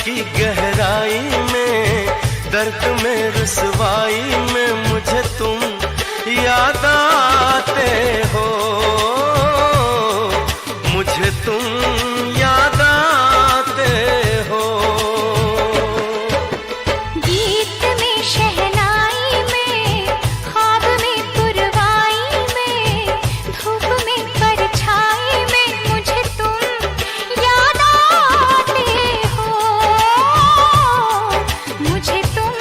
की गहराई में, दर्द में रुसवाई में मुझे तुम याद आते हो, मुझे तुम याद आते हो। गीत में शहनाई में, ख्वाब में पुरवाई में, धूप में परछाई में मुझे तुम याद आते हो, मुझे तुम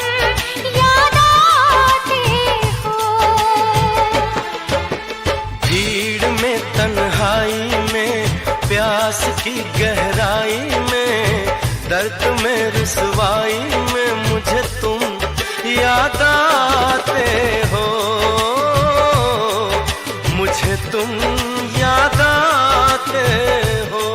याद आते हो। भीड़ में तन्हाई में, प्यास की गहराई में, दर्द में रुसवाई में मुझे तुम याद आते हो, मुझे तुम याद आते हो।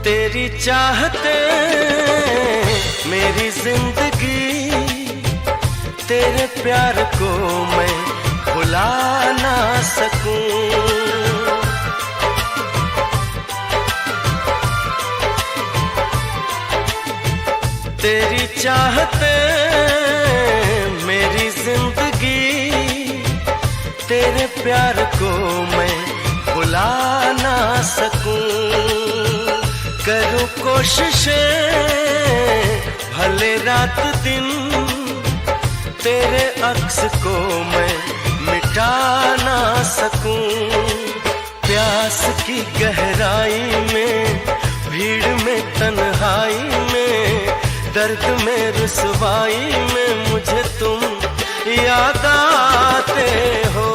तेरी चाहते मेरी जिंदगी, तेरे प्यार को मैं भुला ना सकूं। तेरी चाहते मेरी जिंदगी, तेरे प्यार को मैं भुला ना सकूं। करूं कोशिशें भले रात दिन, तेरे अक्स को मैं मिटा ना सकूं। प्यास की गहराई में, भीड़ में तन्हाई में, दर्द में रुसवाई में मुझे तुम याद आते हो,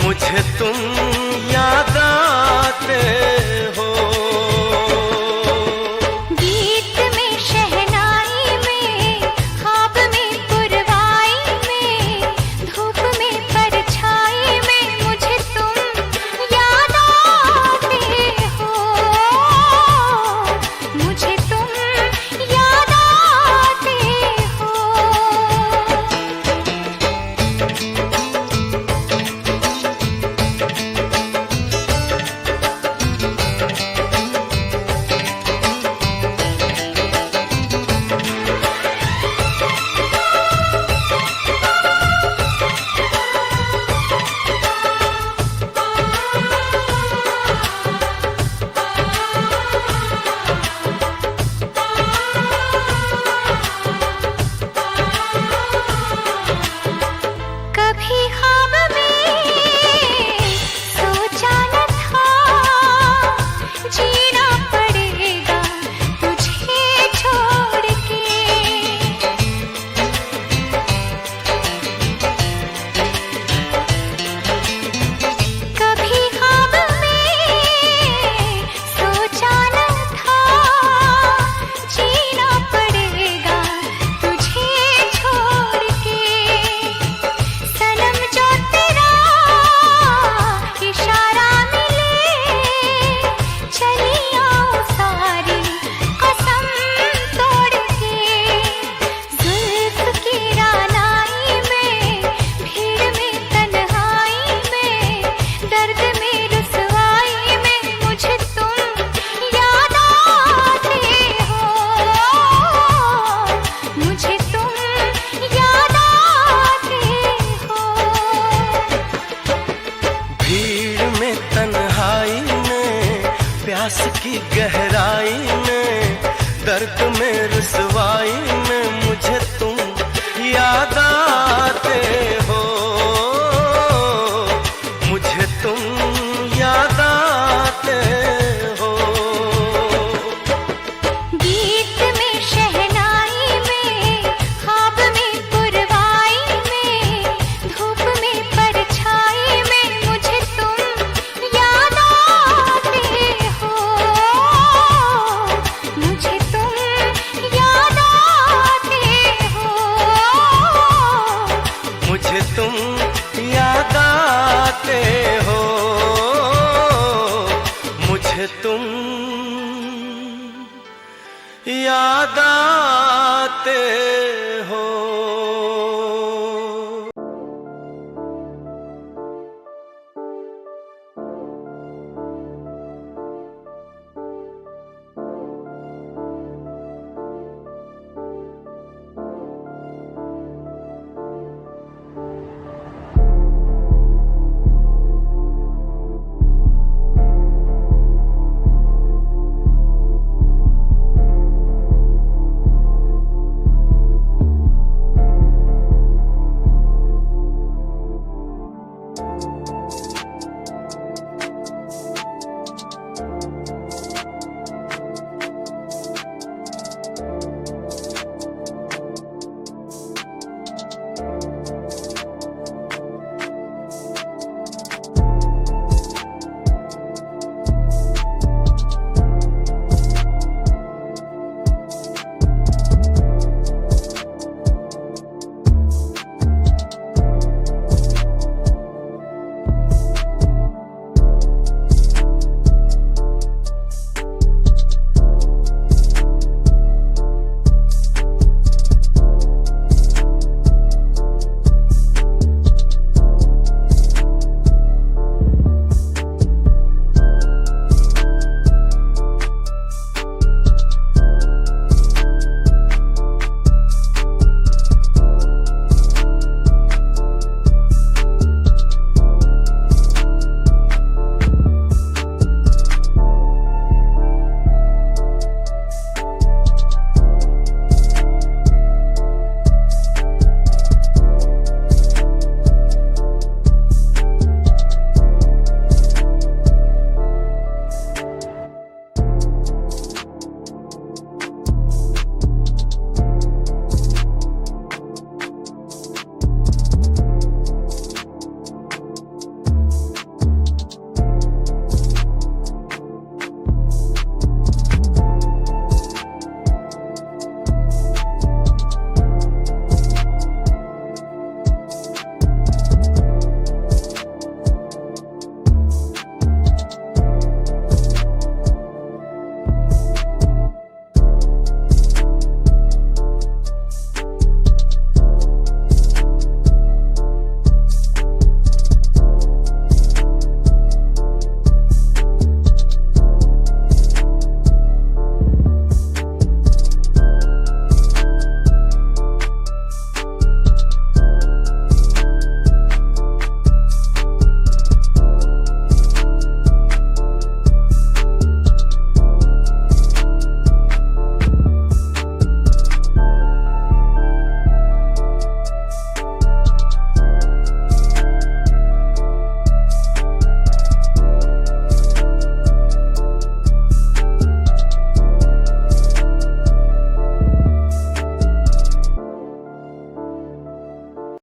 मुझे तुम याद आते हो। गीत में शहनाई में, ख्वाब में पुरवाई में, धूप में परछाई में मुझे तुम याद आते हो, मुझे तुम याद आते हो। कभी ख्वाब में सोचा न था, जीना पड़ेगा तुझे छोड़ के। कभी ख्वाब में सोचा न था, जीना पड़ेगा तुझे छोड़ के। सनम जो तेरा इशारा मिले, चली आऊं सारी कसम तोड़ के। जुल्फ की रानाई में, भीड़ में तन्हाई में, दर्द में रुसवाई में मुझे तुम याद आते हो, मुझे तुम याद आते हो। भीड़ में तन्हाई में, प्यास की गहराई में, दर्द में रुसवाई